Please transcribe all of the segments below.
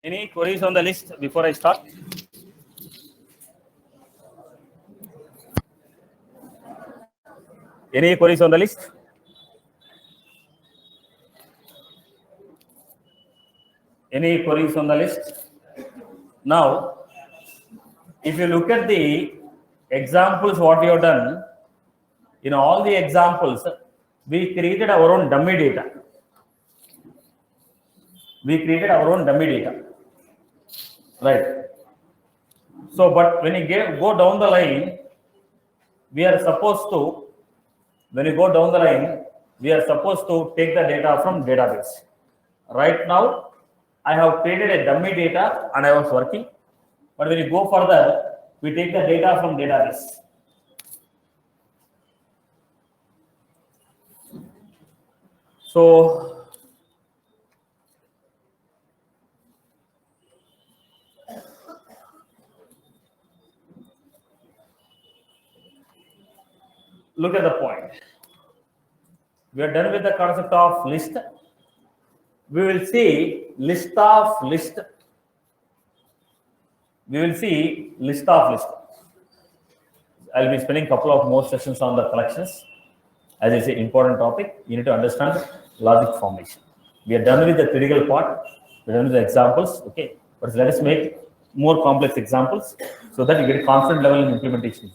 Any queries on the list before I start? Any queries on the list? Any queries on the list? Now, if you look at the examples, what we have done, in all the examples, we created our own dummy data. Right. So, but when you go down the line, we are supposed to, when you go down the line, we are supposed to take the data from database. Right now, I have created a dummy data and I was working. But when you go further, we take the data from database. So, look at the point. We are done with the concept of list. We will see list of list. We will see list of list. I'll be spending a couple of more sessions on the collections. As I say, important topic. You need to understand logic formation. We are done with the theoretical part. We are done with the examples. Okay, but let us make more complex examples so that you get confident level in implementation.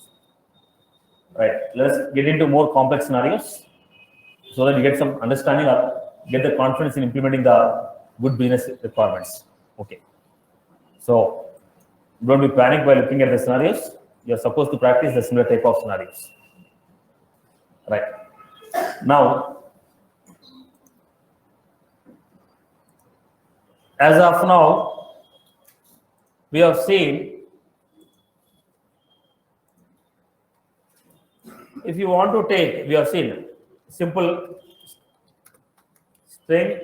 Right. Let us get into more complex scenarios so that you get some understanding or get the confidence in implementing the good business requirements. Okay. So don't be panicked by looking at the scenarios. You are supposed to practice the similar type of scenarios. Right. Now, as of now, we have seen if you want to take, we have seen simple string.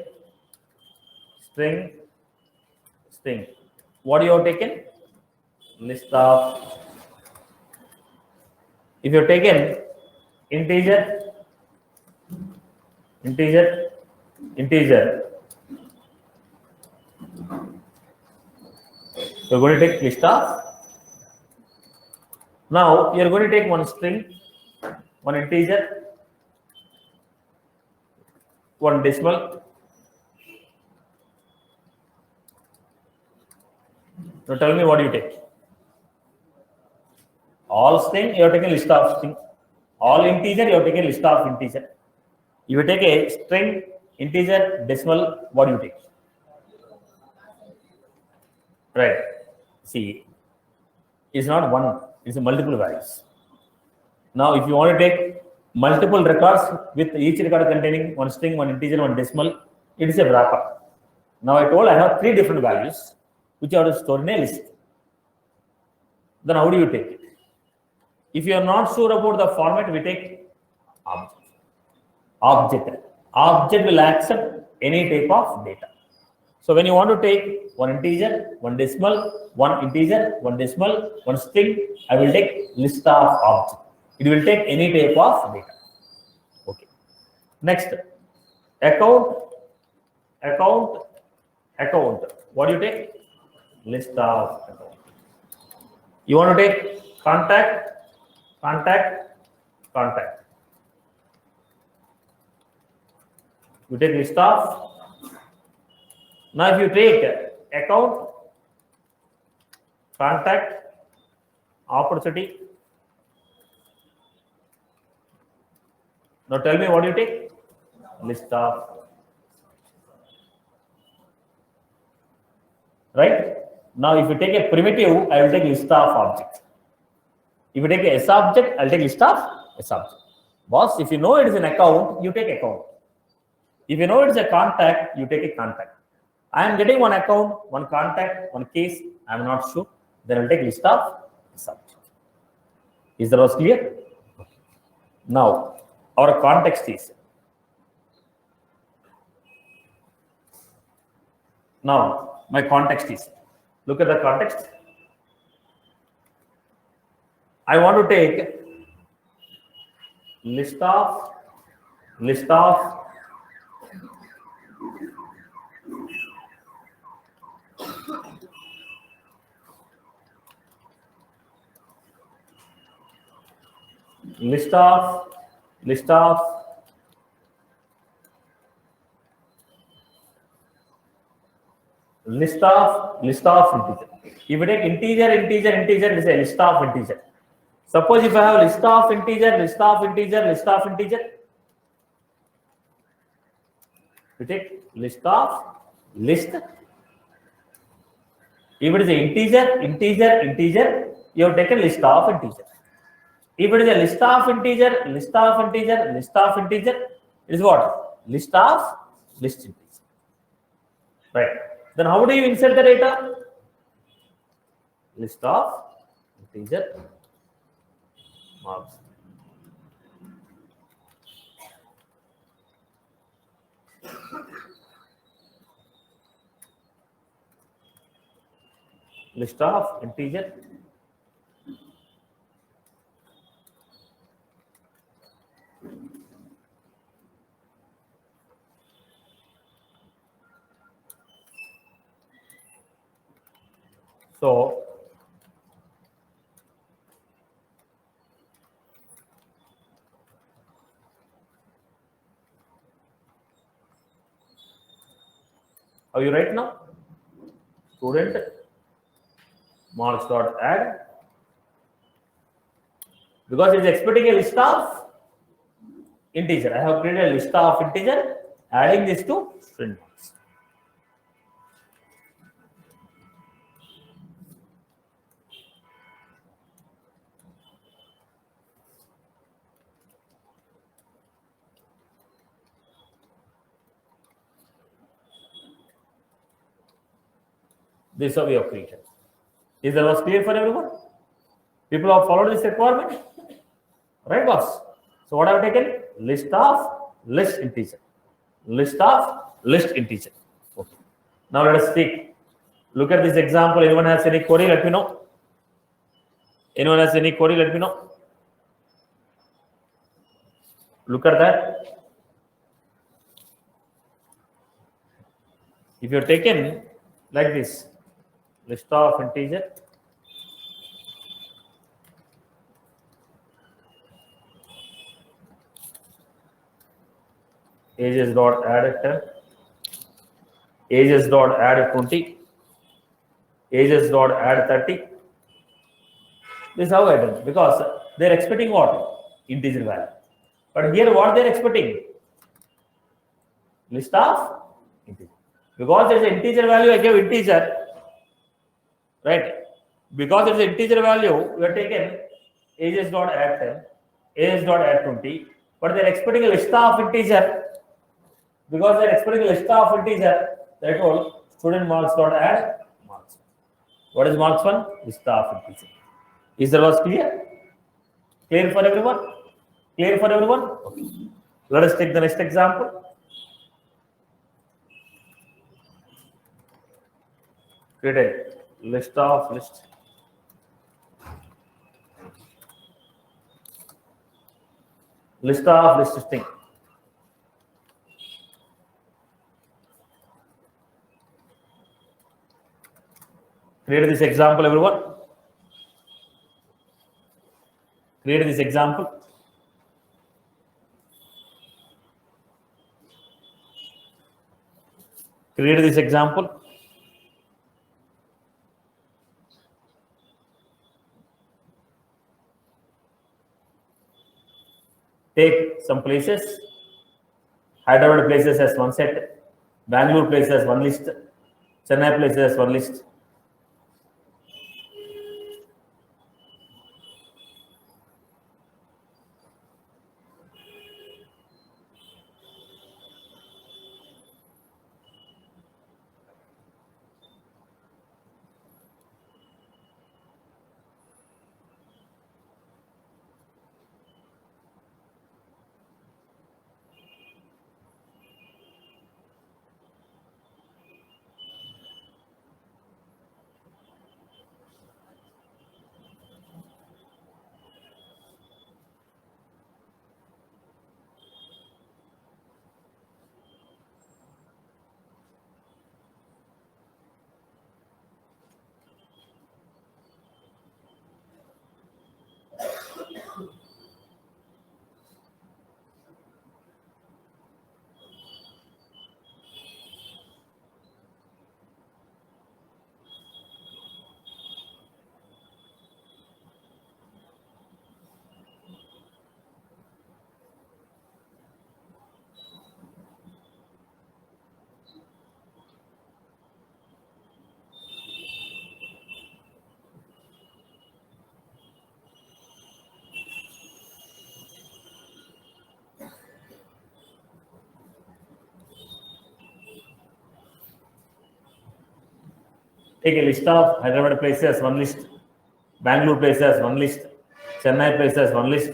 What you have taken? List of. If you have taken integer, you're going to take list of. Now you're going to take one string, one integer, one decimal. So tell me what you take. All string, you are taking list of string. All integer, you are taking list of integer. You take a string, integer, decimal, what do you take? Right. See, it's not one, it's multiple values. Now, if you want to take multiple records with each record containing one string, one integer, one decimal, it is a wrapper. Now, I told I have 3 different values which I have to store in a list. Then how do you take it? If you are not sure about the format, we take object. Object will accept any type of data. So when you want to take one integer, one decimal, one integer, one decimal, one string, I will take list of object. It will take any type of data. Okay. Next, account. What do you take? List of account. You want to take contact. You take list of. Now, if you take account, contact, opportunity. Now, tell me what you take? List of. Right? Now, if you take a primitive, I will take list of objects. If you take a S object, I'll take list of S object. Boss, if you know it is an account, you take account. If you know it is a contact, you take a contact. I am getting one account, one contact, one case. I am not sure. Then I will take list of S object. Is that was clear? Now, our context is. Now, my context is. Look at the context. I want to take list of list of list of list of integer. If you take integer, it is a list of integer. Suppose if I have list of integer, you take list of list. If it is a integer, you have taken list of integer. If it is a list of integer, it is what? List integer. Right. Then how do you insert the data? List of integer marks. List of integer so how you write now? Student marks dot add, because it is expecting a list of integer. I have created a list of integer, adding this to student marks. This is how we have created. Is that was clear for everyone? People have followed this requirement, right, boss? So what I have taken? List of list integer. Okay. Now let us speak. Look at this example. Anyone has any query? Let me know. Look at that. If you have taken like this, list of integer, ages dot add 10, ages dot add 20, ages dot add 30. This is how I done, because they are expecting what? Integer value. But here what they are expecting? List of integer. Because there is an integer value, I gave integer, right? Because there is an integer value, we have taken ages dot add 10, ages dot add 20, but they are expecting a list of integer. Because they are expecting a list of integer, that will student marks dot add marks. What is marks one? List of integer. Is that was clear? Clear for everyone? Okay. Let us take the next example. Create a list of list. List of list string. Create this example, everyone. Create this example. Create this example. Take some places. Hyderabad places as one set. Bangalore places as one list. Chennai places as one list. take a list of Hyderabad places, one list, Bangalore places, one list, Chennai places, one list,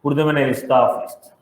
put them in a list of list.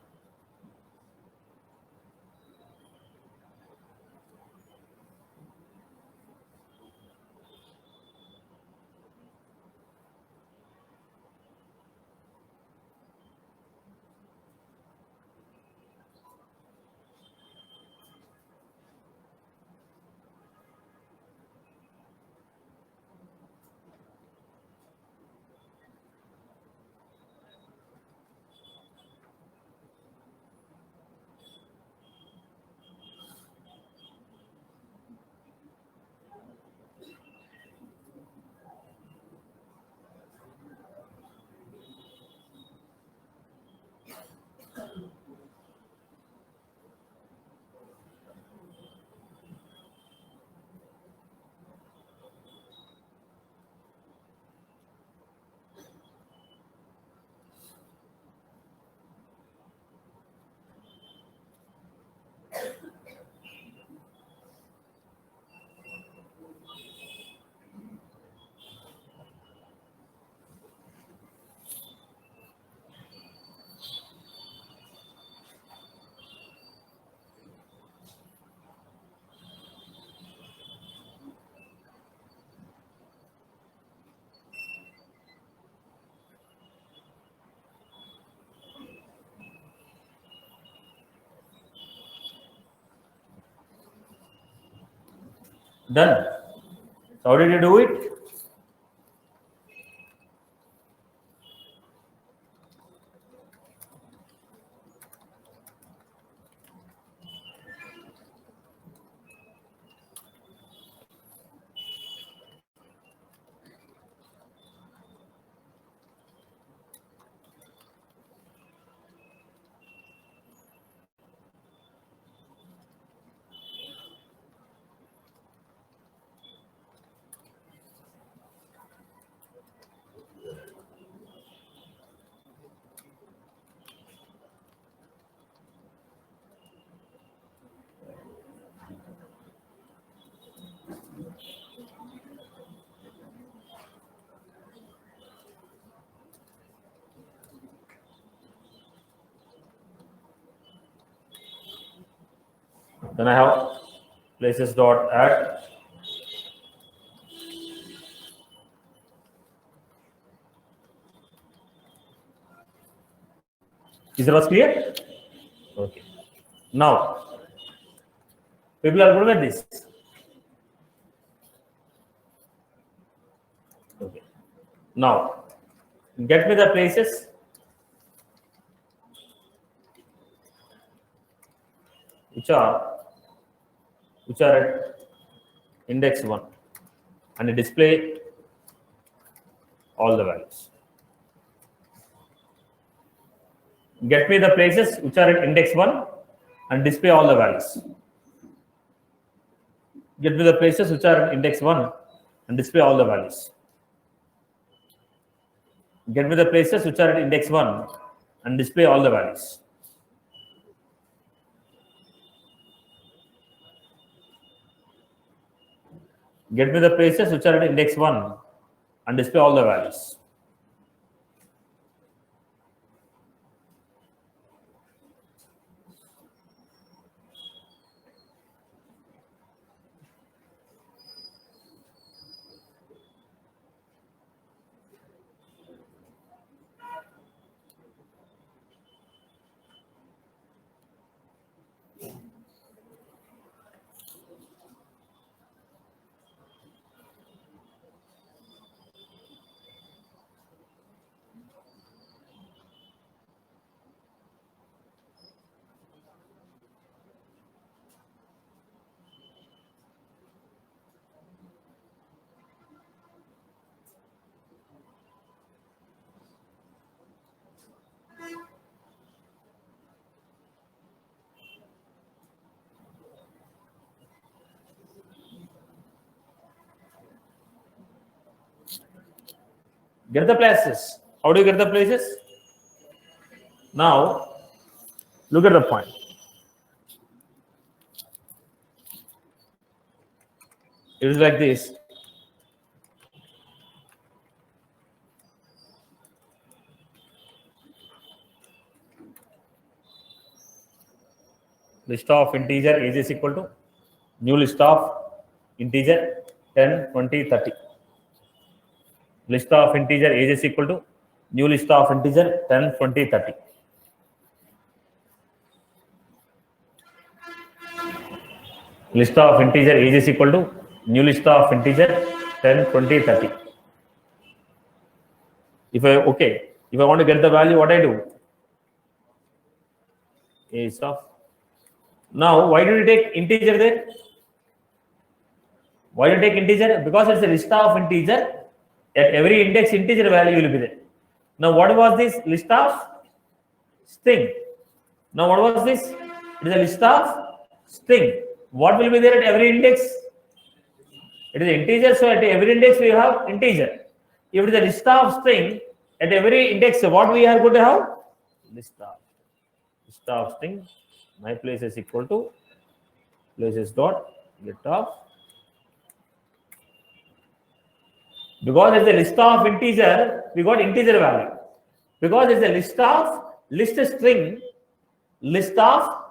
Done. So how did you do it? Then I have places dot add. Is that clear? Okay. Now, people are good at this. Okay. Now, get me the places which are at index 1 and display all the values. Get me the places which are at index 1 and display all the values. Get me the places which are at index 1 and display all the values. Get me the places which are at index 1 and display all the values. Get me the places which are at index 1 and display all the values. Get the places. How do you get the places? Now, look at the point. It is like this. list of integer age is equal to new list of integer 10, 20, 30. List of integer age is equal to new list of integer 10, 20, 30. List of integer age is equal to new list of integer 10, 20, 30. If I want to get the value, what I do? Age of. Now, why do you take integer there? Why do you take integer? Because it's a list of integer. At every index, integer value will be there. Now, what was this list of string? Now, what was this? It is a list of string. What will be there at every index? It is integer. So, at every index, we have integer. If it is a list of string, at every index, what we are going to have? List of string. My place is equal to places dot get of. Because it's a list of integer, we got integer value. Because it's a list of list string, list of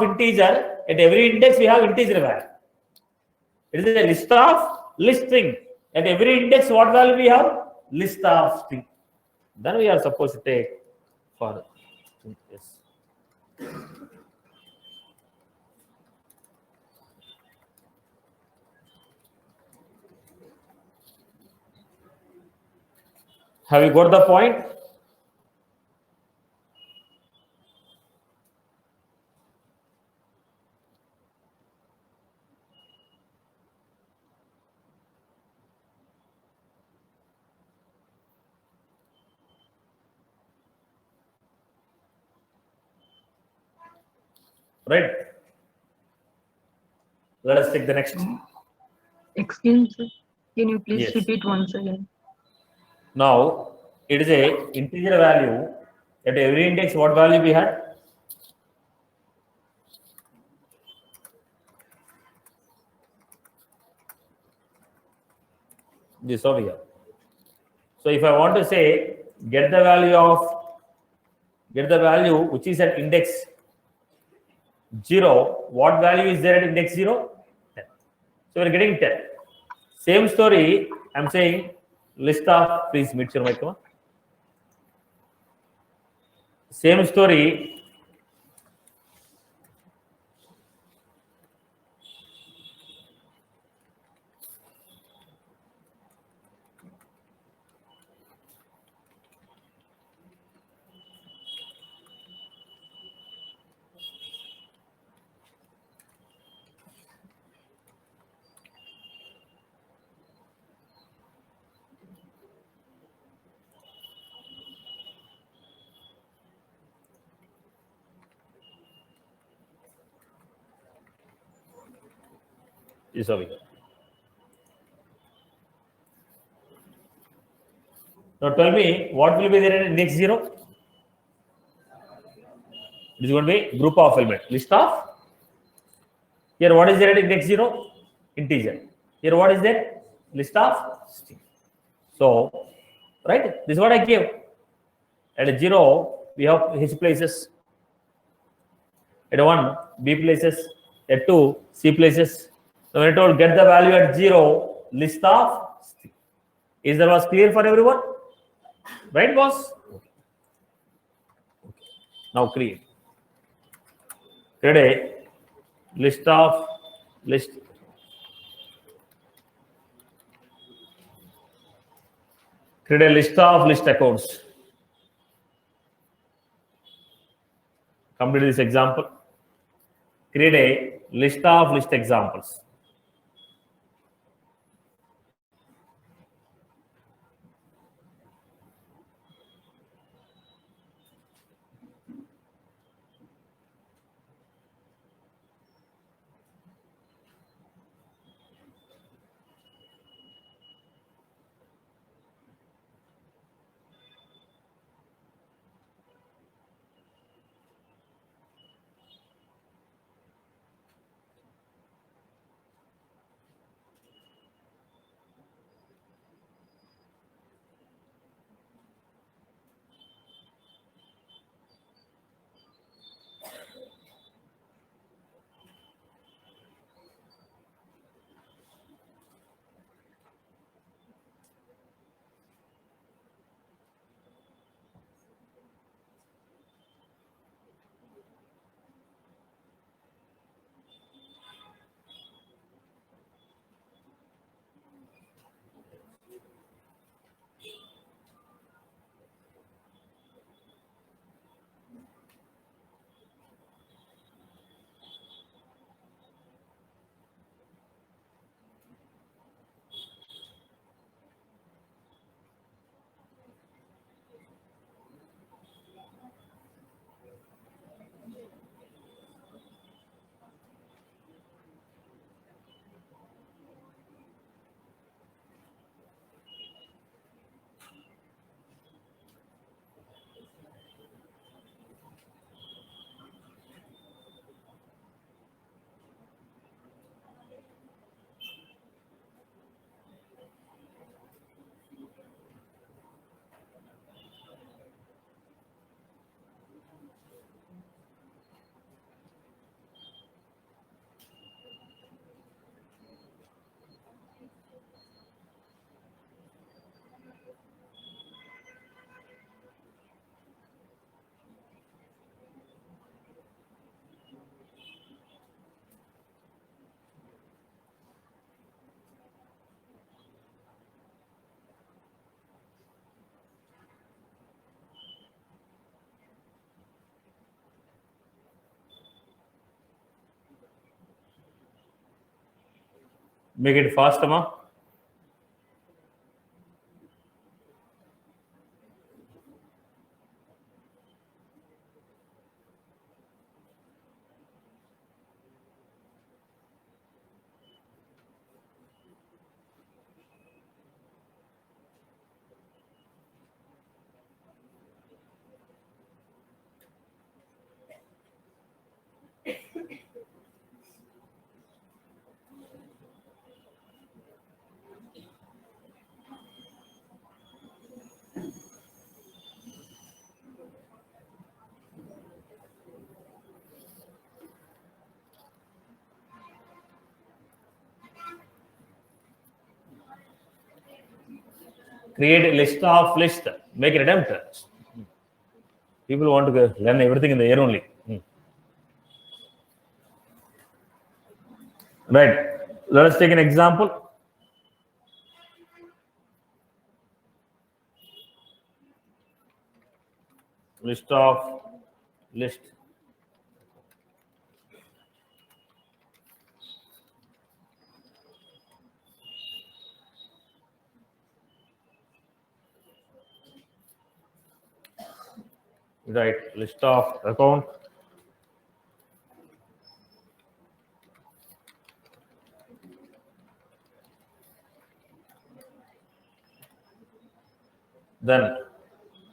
integer, at every index we have integer value. It is a list of list string. At every index, what value we have? List of string. Then we are supposed to take for yes. Have you got the point? Right. Let us take the next. Excuse me, can you please Yes. repeat once again? Now, it is a integer value. At every index, what value we had? This over here. So, if I want to say get the value which is at index 0, what value is there at index 0? 10. So, we are getting 10. Same story, I am saying list of, please mute your microphone. Same story. Is over here. Now tell me what will be there at index 0? It is going to be group of element. List of. Here what is there at index 0? Integer. Here what is there? List of string. So, right, this is what I gave. At 0, we have H places. At 1, B places. At 2, C places. So when I told get the value at 0, list of string. Is that was clear for everyone? Right, boss? Okay. Now create. Create a list of list. Create a list of list accounts. Complete this example. Create a list of list examples. Make it fast, Amma. Create a list of list. Make it attempt. People want to learn everything in the air only. Right. Let us take an example. List of list. Right. List of account. Then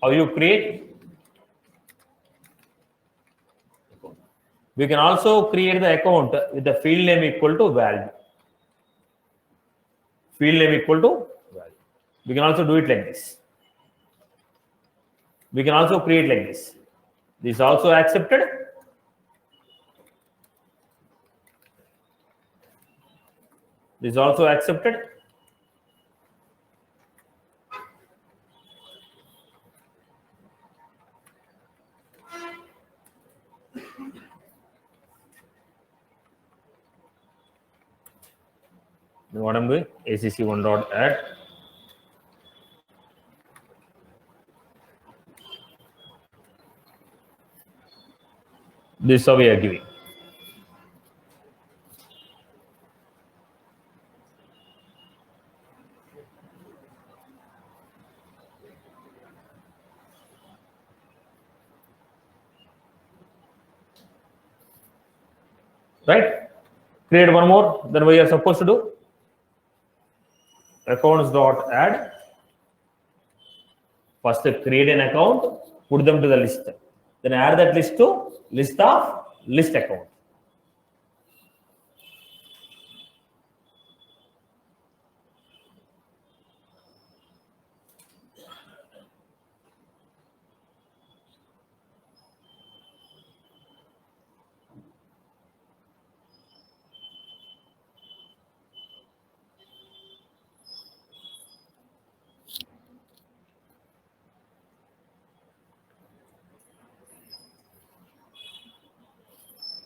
how you create? We can also create the account with the field name equal to value. Field name equal to value. We can also do it like this. We can also create like this. This is also accepted. This is also accepted. Then what I'm doing? ACC1 dot add. This is how we are giving. Right? Create one more. Then what you are supposed to do? Accounts dot add. First create an account, put them to the list. Then add that list to list of list account.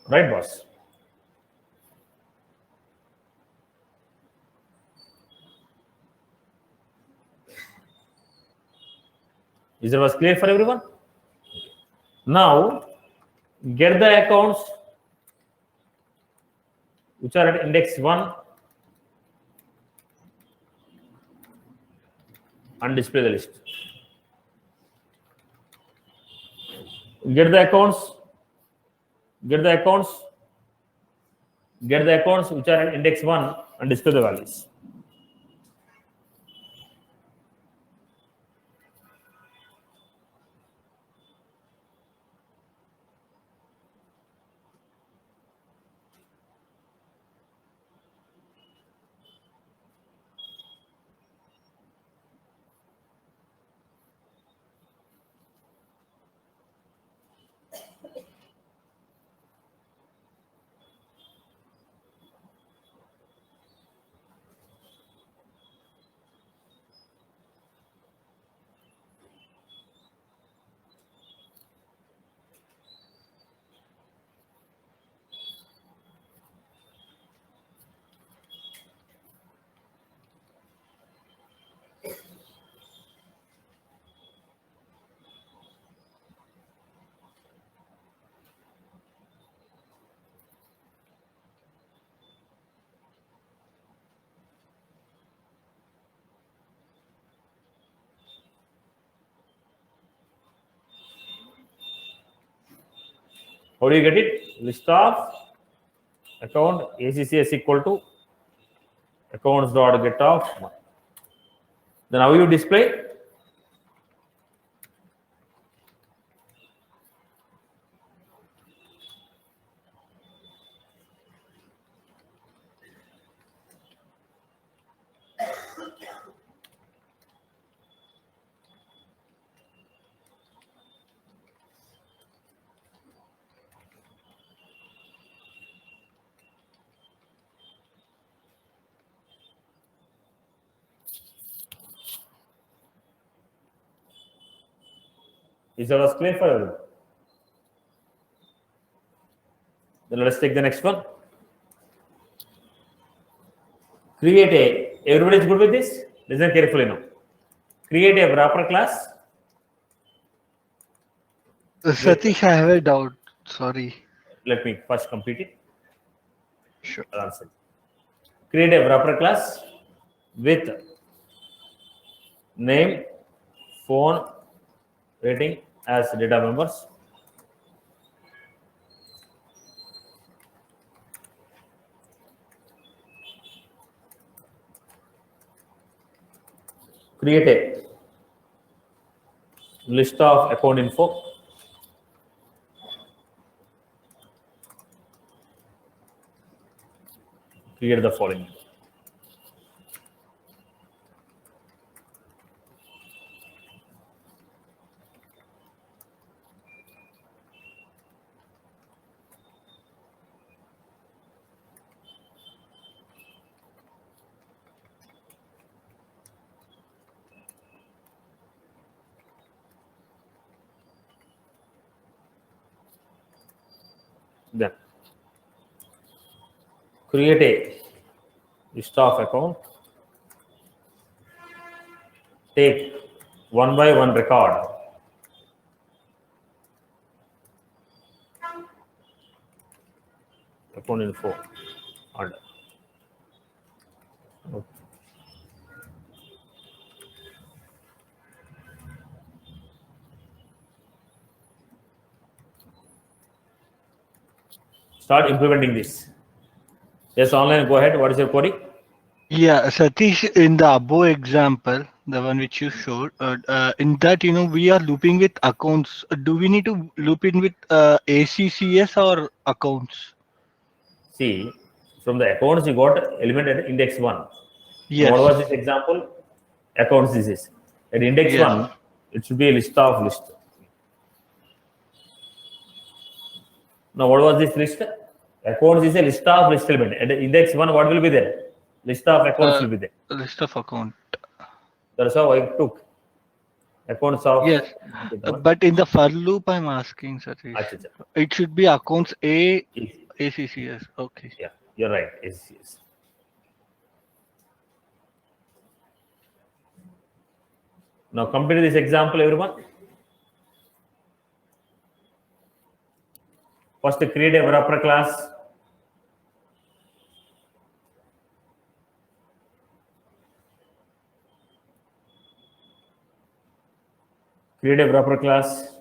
Right, boss? Is it was clear for everyone? Now, get the accounts which are at index 1 and display the list. Get the accounts which are at index 1 and display the values. How do you get it? List of account ACCS equal to accounts dot get of money. Then how you display? Is that was clear for everyone? Then let us take the next one. Create a, everybody is good with this? Listen carefully now. Create a wrapper class. Satish, I have a doubt. Sorry. Let me first complete it. Sure. I'll answer. Create a wrapper class with name, phone, rating as data members. Create a list of account info. Create the following. Then create a list of account. Take one by one record. Account info order. Okay. Start implementing this. Yes, online, go ahead. What is your query? Yeah, Satish, in the above example, the one which you showed, in that, we are looping with accounts. Do we need to loop in with ACCS or accounts? See, from the accounts you got element at index 1. Now, Yes. what was this example? Accounts this is. At index Yes. 1, it should be a list of list. Now, what was this list? Accounts is a list of list element. At index 1, what will be there? List of accounts will be there. List of account. That's how I took accounts of. Yes. But in the for loop, I'm asking, Satish. Acha, acha. It should be accounts A, Yes. ACCS. Okay. Yeah, you're right. Yes, yes. Now come to this example, everyone. First, create a wrapper class. Create a wrapper class.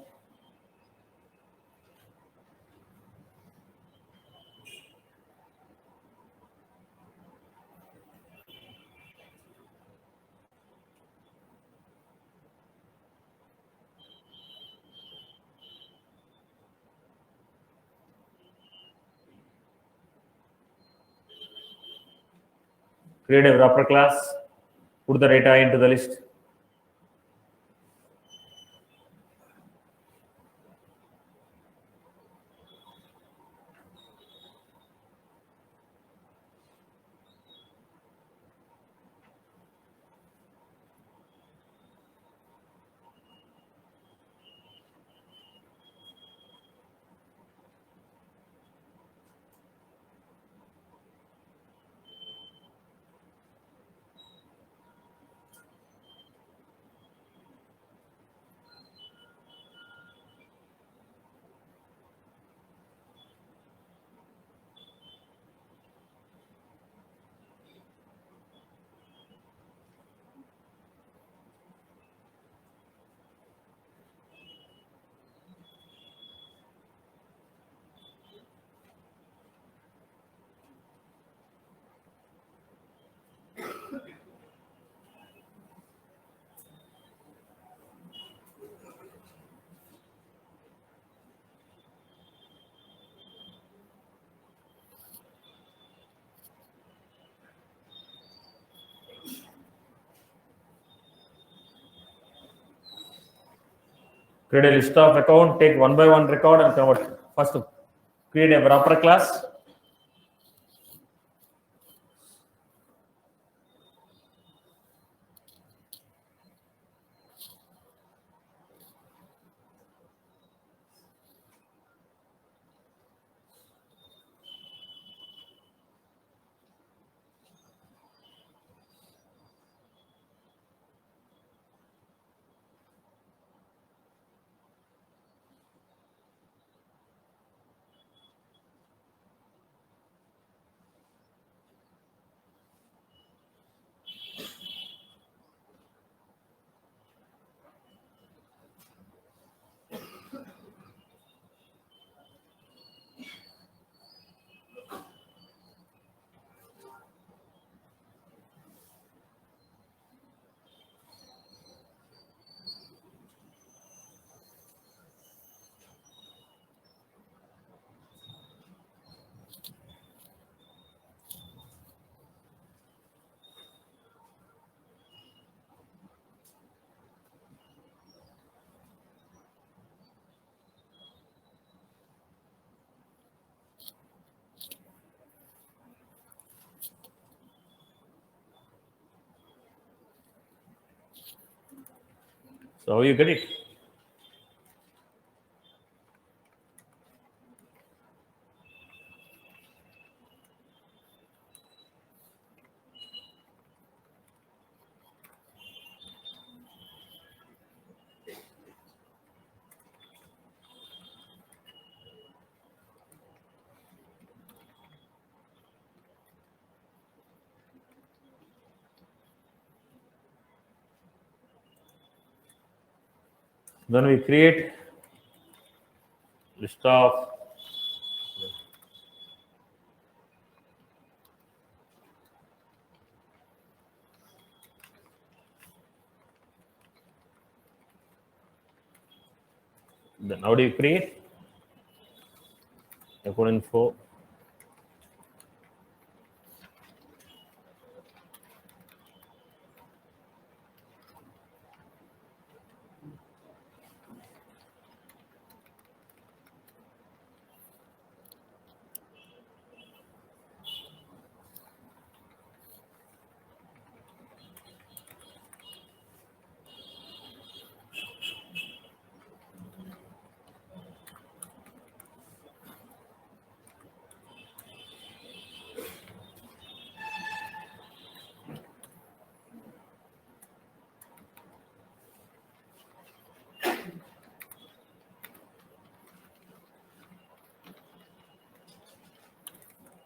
Create a wrapper class. Put the data into the list. Create a list of account, take one by one record and convert. First, create a wrapper class. So you get it. Then we create list of then how do you create account info?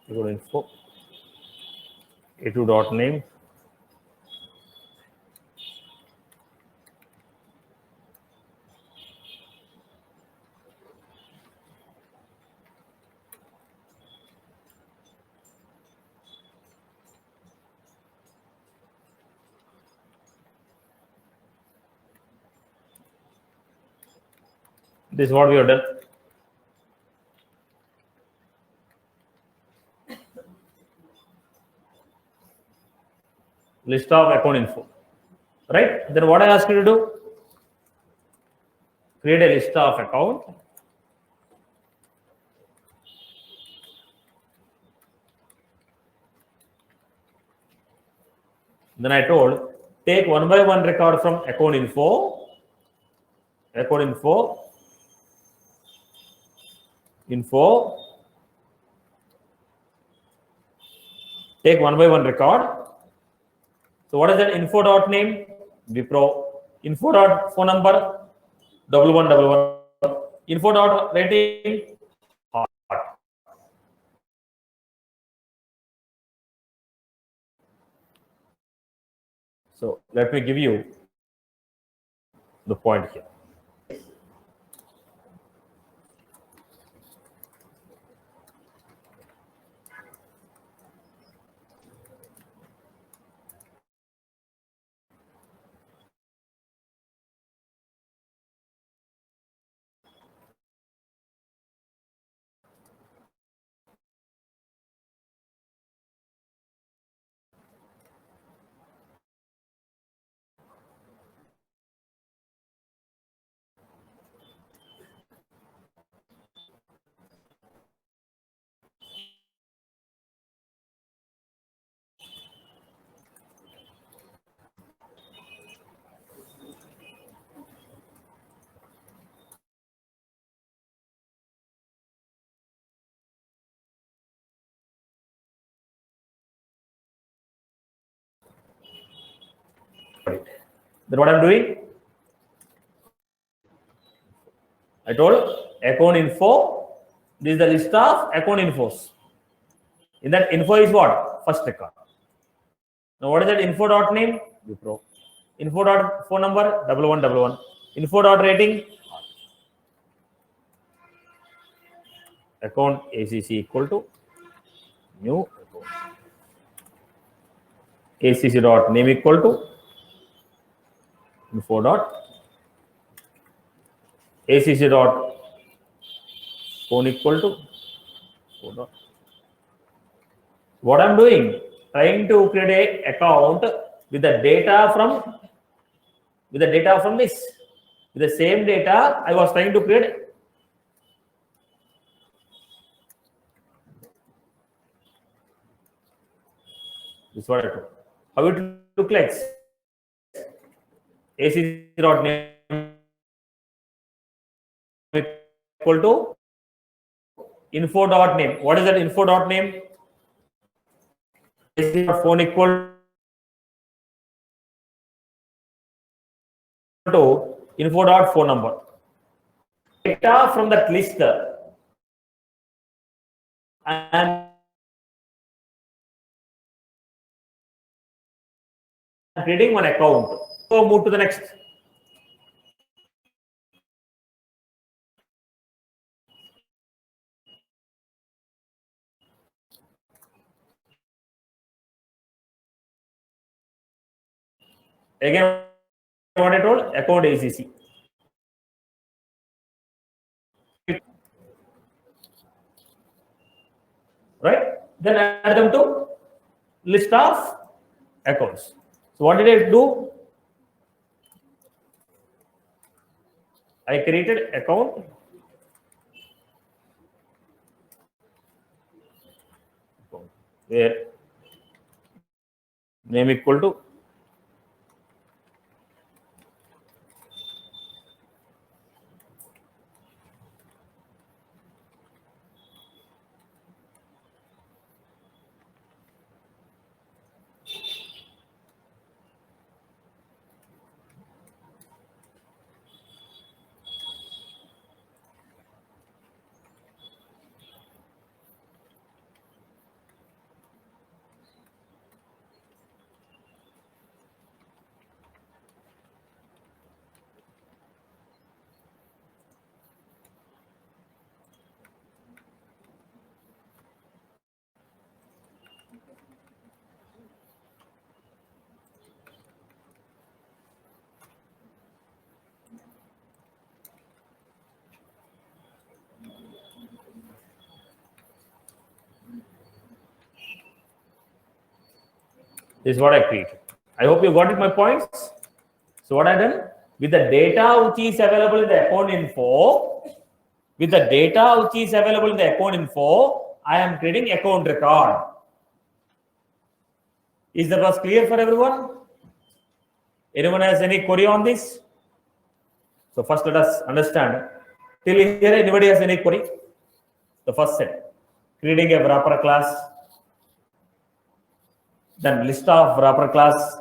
Account info a2 dot name. This is what we have done. List of account info. Right? Then what I ask you to do? Create a list of account. Then I told take one by one record from account info, info, take one by one record. So what is that info dot name? Wipro. Info dot phone number 1111. Info dot rating hot. So let me give you the point here. Then what I'm doing? I told account info. This is the list of account infos. In that info is what? First record. Now what is that info dot name? Wipro. Info dot phone number 1111. Info dot rating. Account ACC equal to new account. ACC dot name equal to info dot ACC dot phone equal to phone dot. What I'm doing? Trying to create an account with the data from this. With the same data, I was trying to create. This is what I told. How it look like? ACC dot name equal to info dot name. What is that info dot name? ACC dot phone equal to info dot phone number. Data from that list and creating one account. So move to the next. Again, what I told, account ACC. Right? Then add them to list of accounts. So what did I do? I created account. Where name equal to this is what I created. I hope you got it, my points. So what I done with the data which is available in the account info, I am creating account record. Is that was clear for everyone? Anyone has any query on this? So first let us understand. Till here, anybody has any query? The first set, creating a wrapper class, then list of wrapper class,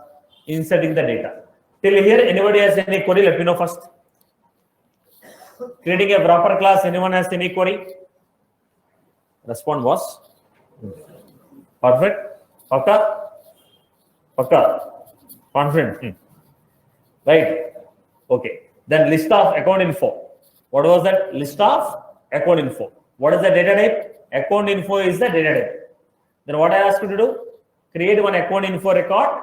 inserting the data. Till here, anybody has any query? Let me know first. Creating a wrapper class, anyone has any query? Response was perfect. Pakka. Confident. Right. Okay. Then list of account info. What was that? List of account info. What is the data type? Account info is the data type. Then what I asked you to do? Create one account info record,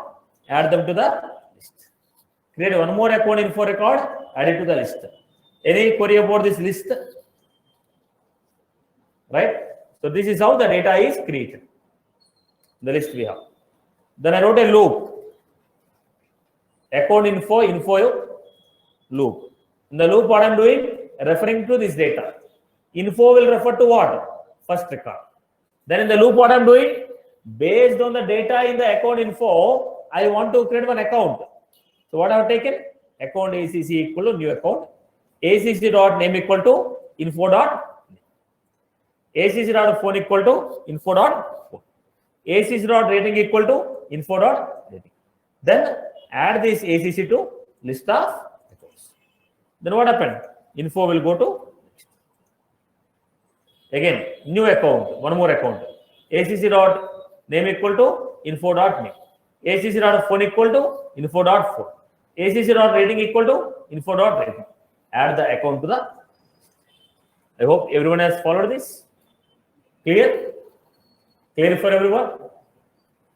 add them to the list. Create one more account info record, add it to the list. Any query about this list? Right? So this is how the data is created. The list we have. Then I wrote a loop. Account info loop. In the loop, what I'm doing? Referring to this data. Info will refer to what? First record. Then in the loop, what I'm doing? Based on the data in the account info, I want to create one account. So what I have taken? Account ACC equal to new account. ACC dot name equal to info dot name. ACC dot phone equal to info dot phone. ACC dot rating equal to info dot rating. Then add this ACC to list of accounts. Then what happened? Info will go to again new account, one more account. ACC dot name equal to info dot name. ACC dot phone equal to info dot phone. ACC dot rating equal to info dot rating. Add the account to the. I hope everyone has followed this. Clear? Clear for everyone?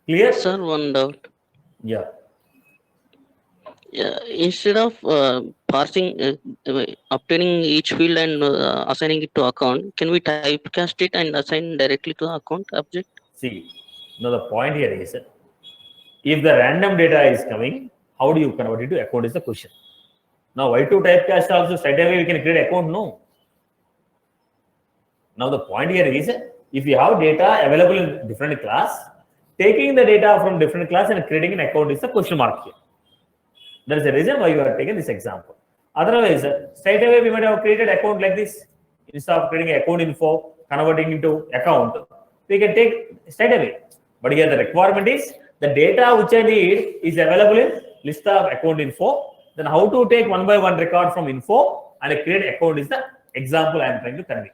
Clear? Sir, one doubt. Yeah. Yeah, instead of obtaining each field and assigning it to account, can we typecast it and assign directly to account object? See, now the point here is if the random data is coming, how do you convert it to account is the question. Now, why to typecast also straight away we can create account? No. Now, the point here is if you have data available in different class, taking the data from different class and creating an account is the question mark here. That is the reason why you have taken this example. Otherwise, straight away we might have created account like this. Instead of creating account info, converting into account, we can take straight away. But here the requirement is the data which I need is available in list of account info. Then how to take one by one record from info and create account is the example I am trying to convey.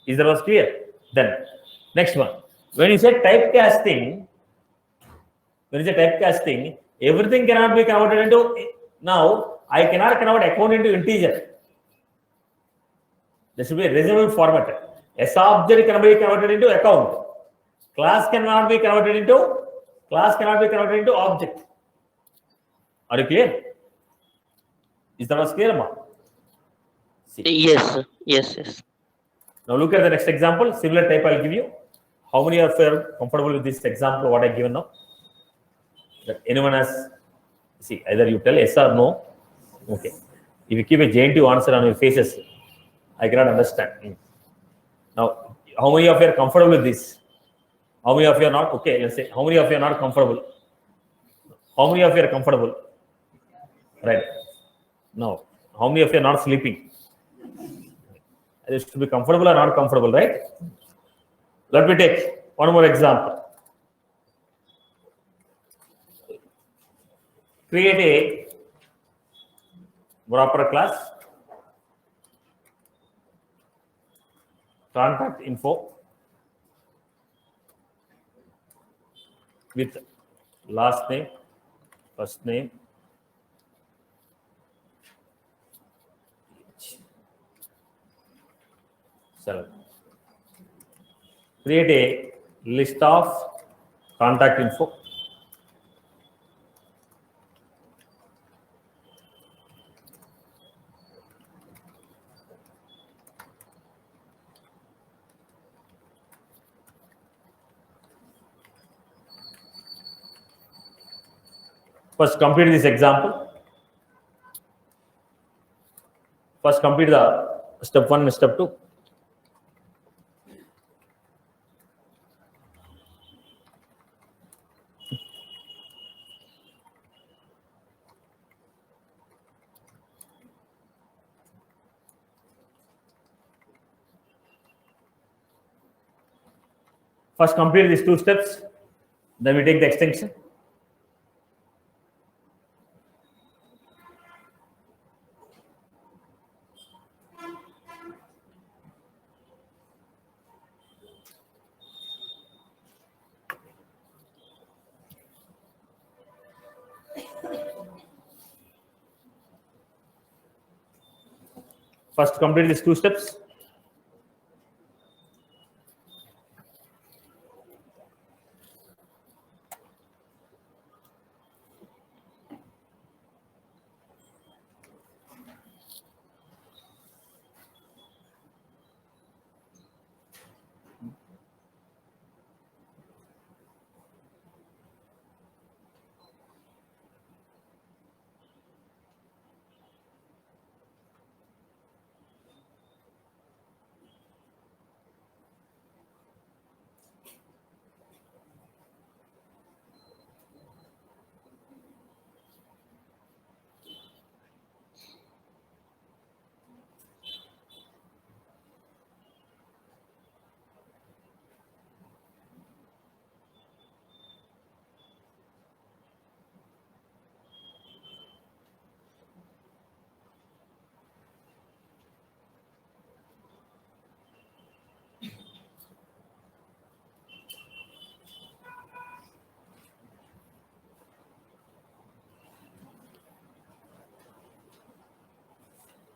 Is that was clear? Then next one. When you say typecasting, everything cannot be converted into. Now I cannot convert account into integer. There should be a reasonable format. S object cannot be converted into account. Class cannot be converted into object. Are you clear? Is that was clear, ma? Yes, sir. Yes. Now look at the next example. Similar type I'll give you. How many of you are comfortable with this example? What I given now? That anyone has? See, either you tell yes or no. Okay. If you keep a JNT answer on your faces, I cannot understand. Now, how many of you are comfortable with this? How many of you are not? Okay, let's say, how many of you are not comfortable? How many of you are comfortable? Right. Now, how many of you are not sleeping? It should be comfortable or not comfortable, right? Let me take one more example. Create a proper class, contact info with last name, first name, create a list of contact info. First complete this example. First complete the step 1 and step 2. First complete these 2 steps, then we take the extension. First complete these 2 steps.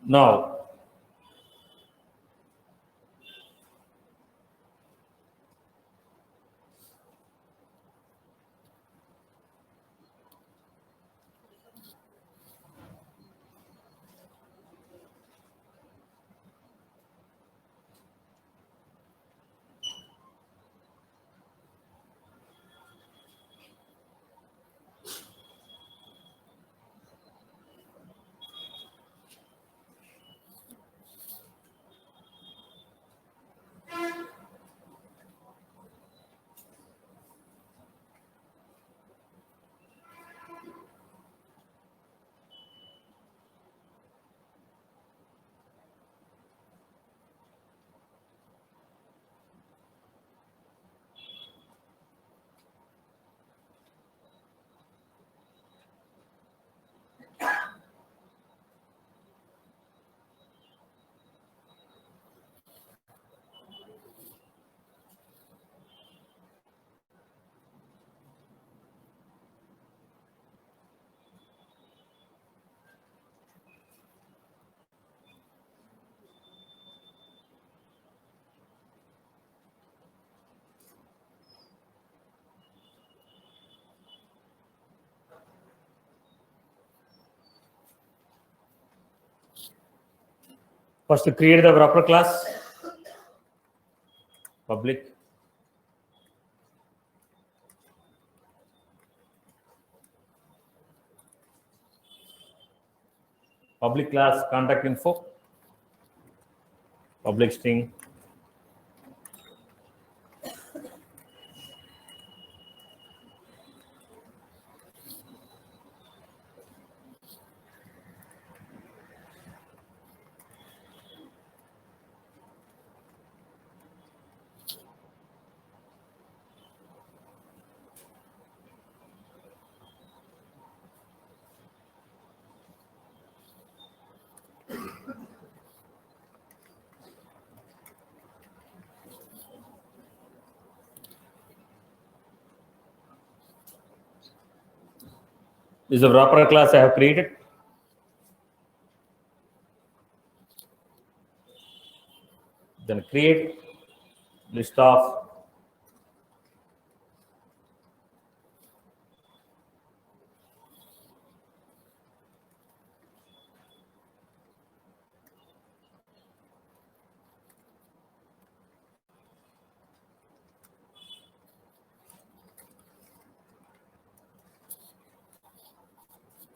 Now, first to create the wrapper class, public. Public class contact info, public string, this is the wrapper class I have created. Then create list of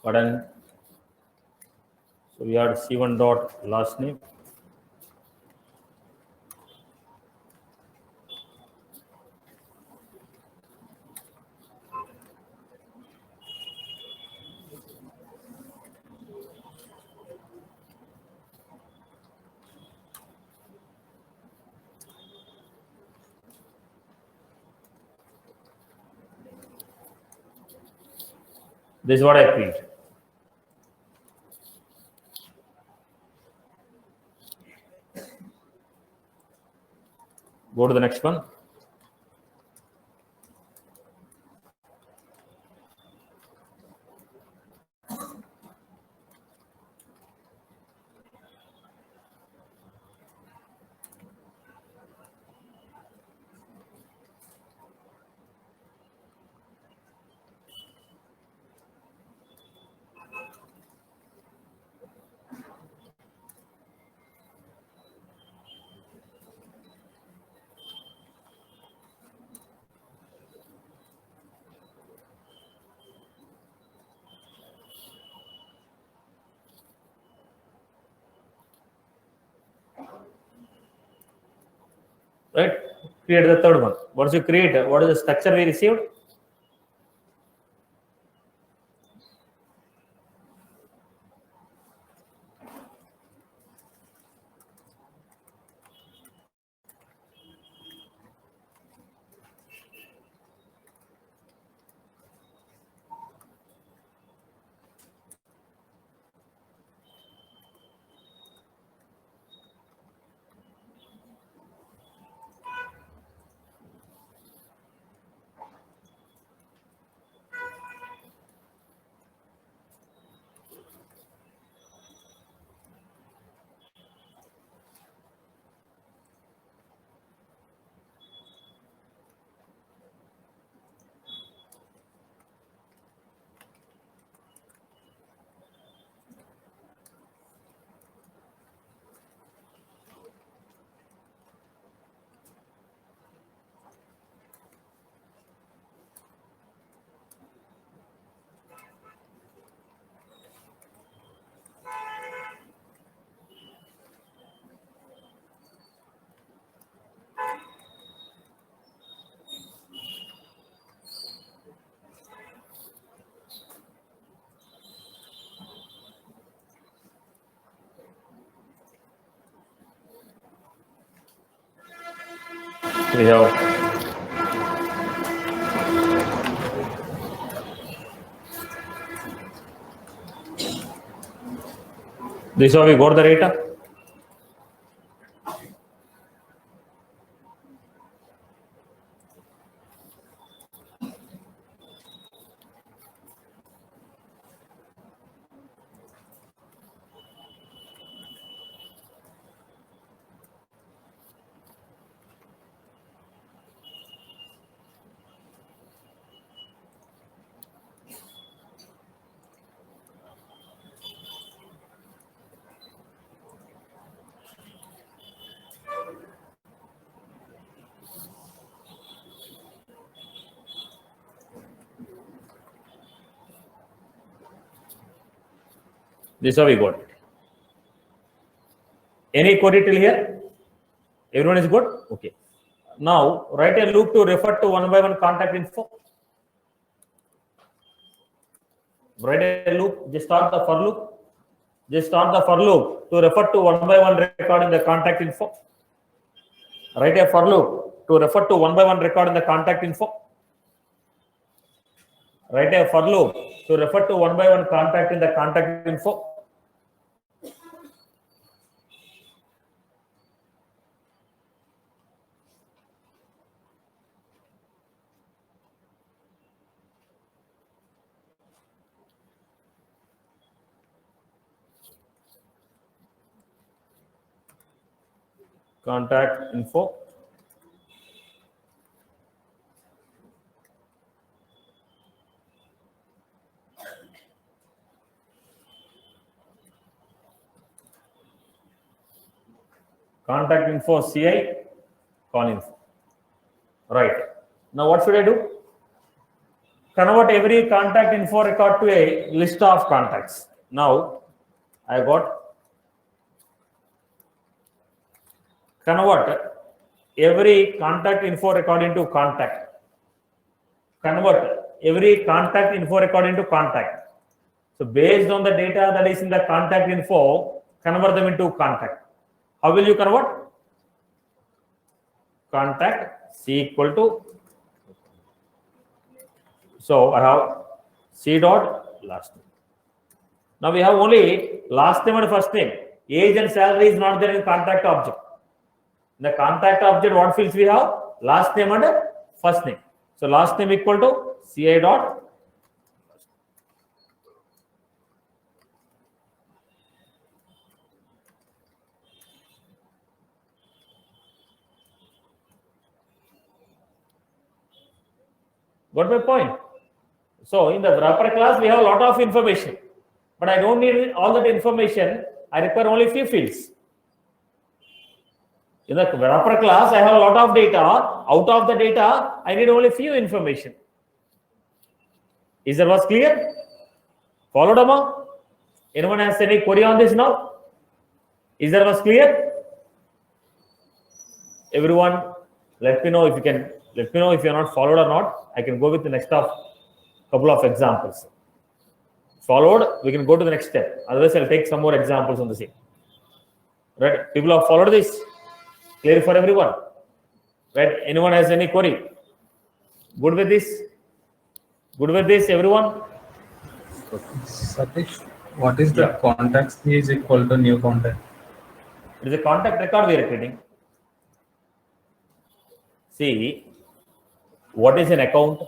button. So we had C1 dot last name. This is what I create. Go to the next one. Right? Create the third one. Once you create, what is the structure we received? we have this how we got the data. This is how we got it. Any query till here? Everyone is good? Okay. Now write a loop to refer to one by one contact info. Write a loop, just start the for loop. Just start the for loop to refer to one by one record in the contact info. Write a for loop to refer to one by one record in the contact info. Write a for loop to refer to one by one contact in the contact info. Contact info. Contact info CI con info. Right. Now what should I do? Convert every contact info record to a list of contacts. Now I got convert every contact info record into contact. Convert every contact info record into contact. So based on the data that is in the contact info, convert them into contact. How will you convert? Contact C equal to, so I have C dot last name. Now we have only last name and first name. Age and salary is not there in contact object. In the contact object, what fields we have? Last name and first name. So last name equal to CI dot. Got my point? So in the wrapper class, we have a lot of information, but I don't need all that information. I require only few fields. In the wrapper class, I have a lot of data. Out of the data, I need only few information. Is that was clear? Followed, Amma? Anyone has any query on this now? Is that was clear? Everyone, let me know if you can. Let me know if you are not followed or not. I can go with the next couple of examples. Followed, we can go to the next step. Otherwise, I'll take some more examples on the same. Right? People have followed this. Clear for everyone? Right? Anyone has any query? Good with this? Good with this, everyone? Satish, what is the contact key is equal to new contact? It is a contact record we are creating. See, what is an account?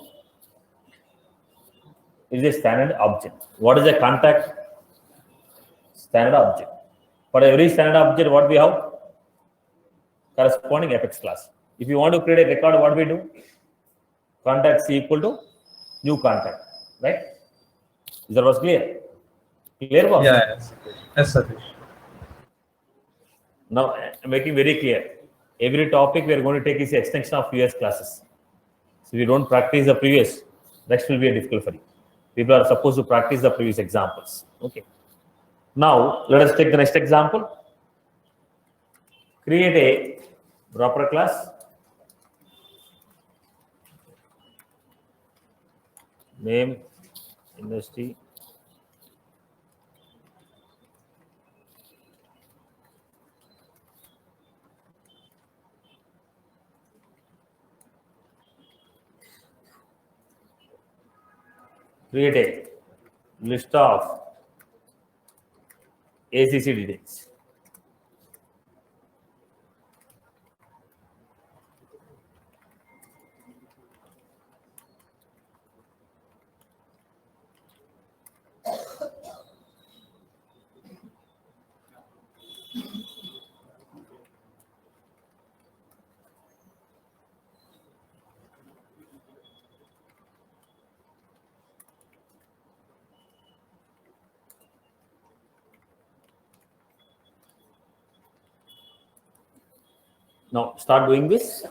It is a standard object. What is a contact? Standard object. For every standard object, what we have? Corresponding Apex class. If you want to create a record, what we do? Contact C equal to new contact. Right? Is that was clear? Clear, boss? Yeah, yes, Satish. Now, I'm making very clear. Every topic we are going to take is an extension of previous classes. So if you don't practice the previous, next will be a difficult for you. People are supposed to practice the previous examples. Okay. Now, let us take the next example. Create a wrapper class. Name, industry. create a list of ACC details. Now start doing this.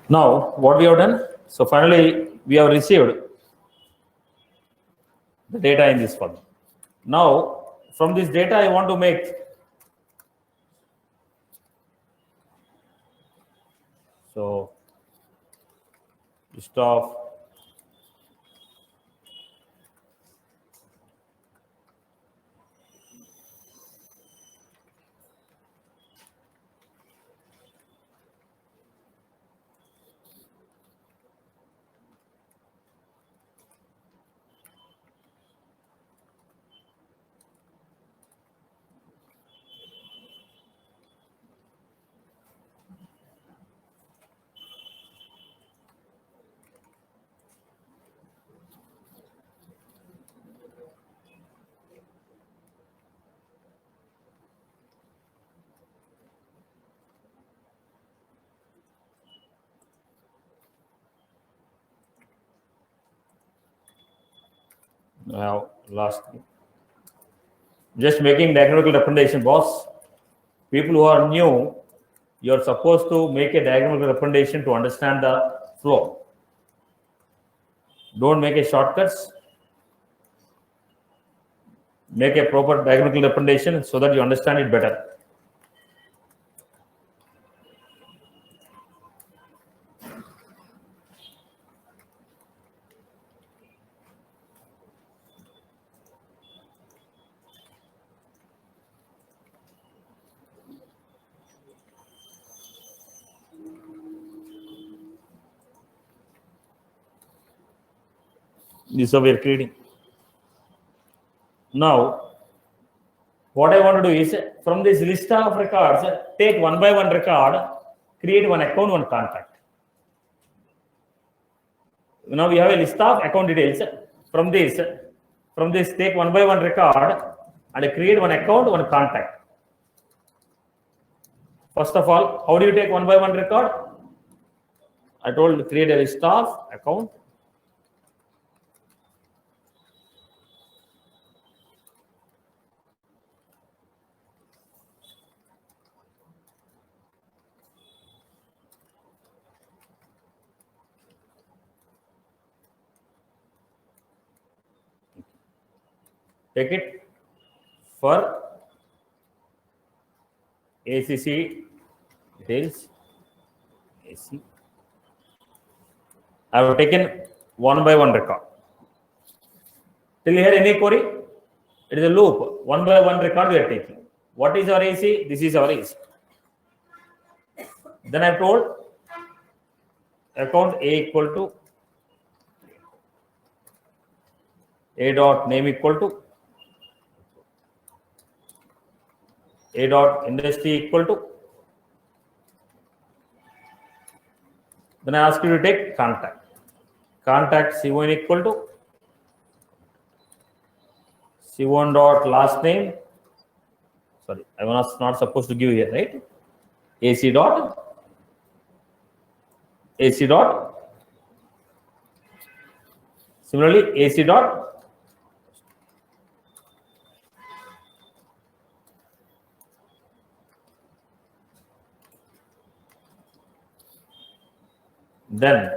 Now, what we have done? So finally, we have received the data in this form. Now, from this data, I want to make so list of now last. Just making diagonal representation, boss. People who are new, you're supposed to make a diagonal representation to understand the flow. Don't make a shortcuts. Make a proper diagonal representation so that you understand it better. This is how we are creating. Now, what I want to do is from this list of records, take one by one record, create one account, one contact. Now we have a list of account details. From this, take one by one record and create one account, one contact. First of all, how do you take one by one record? I told create a list of account. Take it for ACC details. AC. I have taken one by one record. Till here, any query? It is a loop. One by one record we are taking. What is our AC? This is our AC. Then I have told account A equal to A dot name equal to A dot industry equal to. Then I ask you to take contact. Contact C1 equal to C1 dot last name. Sorry, I was not supposed to give here, right? AC dot. Similarly, AC dot. Then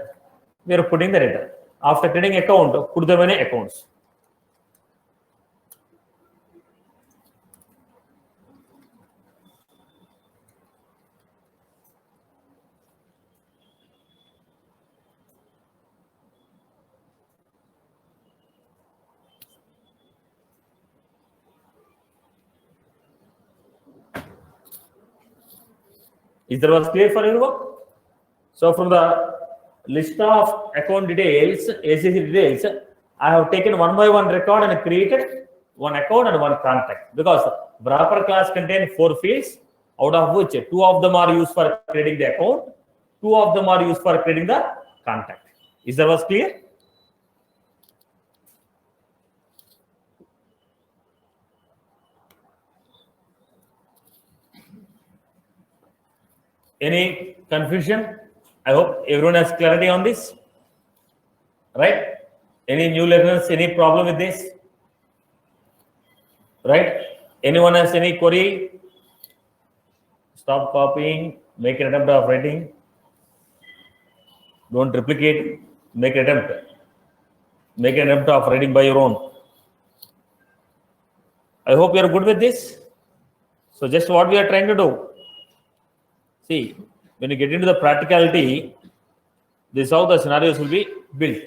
we are putting the data. After creating account, put the many accounts. Is that was clear for everyone? So from the list of account details, ACC details, I have taken one by one record and created one account and one contact, because wrapper class contains 4 fields, out of which 2 of them are used for creating the account, 2 of them are used for creating the contact. Is that was clear? Any confusion? I hope everyone has clarity on this, right? Any new learners, any problem with this, right? Anyone has any query? Stop copying, make an attempt of writing. Don't replicate. Make an attempt. Make an attempt of writing by your own. I hope you are good with this. So just what we are trying to do. See, when you get into the practicality, this is how the scenarios will be built.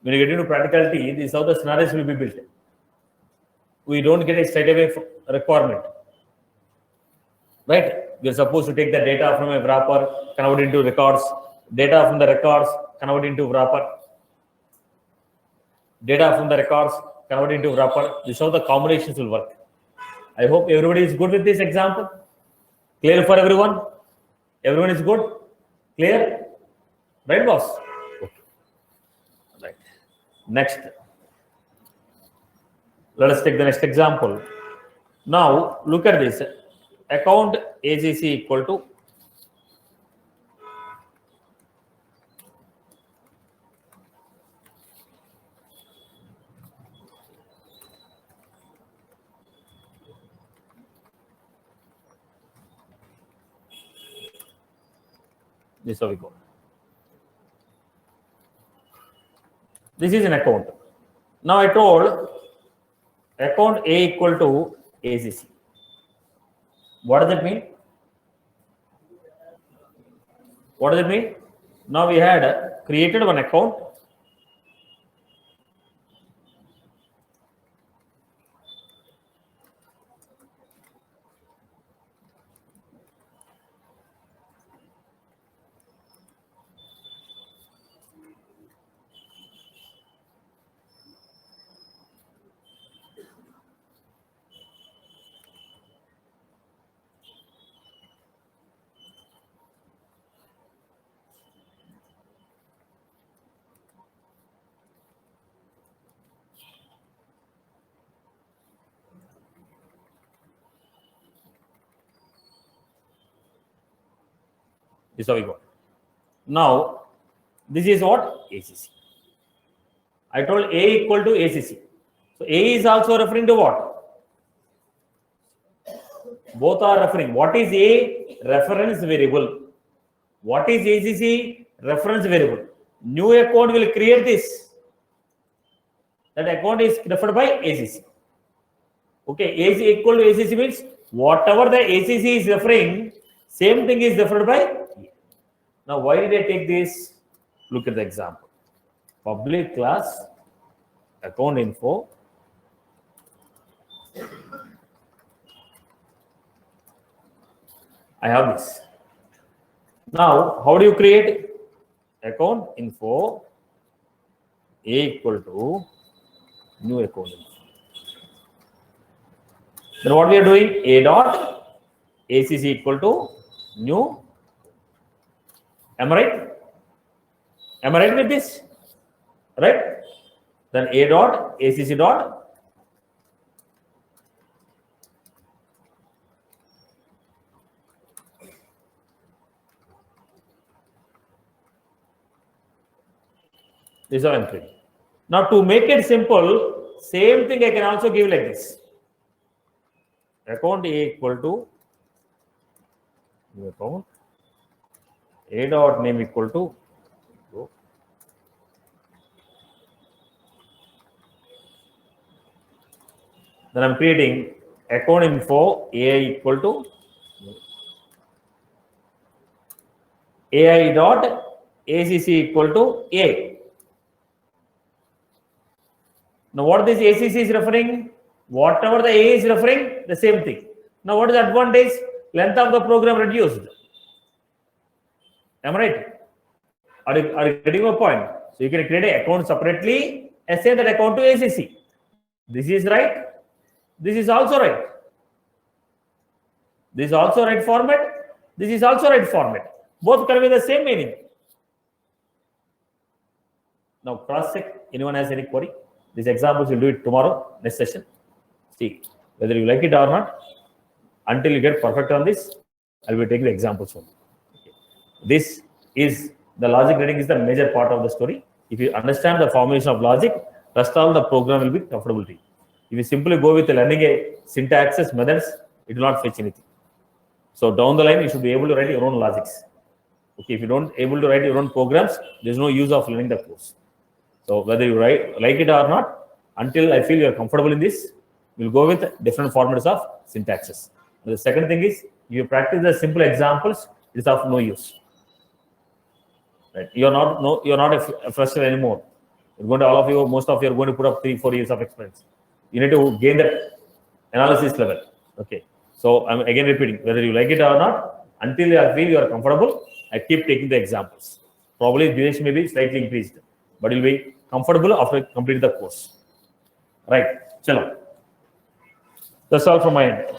When you get into practicality, this is how the scenarios will be built. We don't get a straight away requirement. Right? We are supposed to take the data from a wrapper, convert into records, data from the records, convert into wrapper, data from the records, convert into wrapper. This is how the combinations will work. I hope everybody is good with this example. Clear for everyone? Everyone is good? Clear? Right, boss? Okay. Right. Next. Let us take the next example. Now, look at this. Account ACC equal to this is how we go. This is an account. Now I told account A equal to ACC. What does it mean? What does it mean? Now we had created one account. This is how we got. Now, this is what? ACC. I told A equal to ACC. So, A is also referring to what? Both are referring. What is A? Reference variable. What is ACC? Reference variable. New account will create this. That account is referred by ACC. Okay, AC equal to ACC means whatever the ACC is referring, same thing is referred by. Now, why did I take this? Look at the example. Public class account info. I have this. Now, how do you create account info A equal to new account info? Then what we are doing? A dot ACC equal to new. Am I right? Am I right with this? Right? Then A dot ACC dot this is how I'm doing. Now to make it simple, same thing I can also give like this. Account A equal to new account. A dot name equal to then I'm creating account info AI equal to AI dot ACC equal to A. Now what this ACC is referring? Whatever the A is referring, the same thing. Now what is the advantage? Length of the program reduced. Am I right? Are you getting my point? So you can create an account separately, assign that account to ACC. This is right. This is also right. This is also right format. This is also right format. Both convey the same meaning. Now cross check. Anyone has any query? These examples we'll do it tomorrow, next session. See whether you like it or not. Until you get perfect on this, I'll be taking the examples from. This is the logic reading is the major part of the story. If you understand the formation of logic, rest all the program will be comfortable to you. If you simply go with learning a syntaxes, methods, it will not fetch anything. So down the line, you should be able to write your own logics. Okay, if you don't able to write your own programs, there's no use of learning the course. So whether you like it or not, until I feel you're comfortable in this, we'll go with different formats of syntaxes. The second thing is, you practice the simple examples, it's of no use. Right? You're not a fresher anymore. You're going to, all of you, most of you are going to put up 3-4 years of experience. You need to gain that analysis level. Okay. So I'm again repeating, whether you like it or not, until I feel you are comfortable, I keep taking the examples. Probably duration may be slightly increased, but you'll be comfortable after completing the course. Right. Chalo. That's all from my end.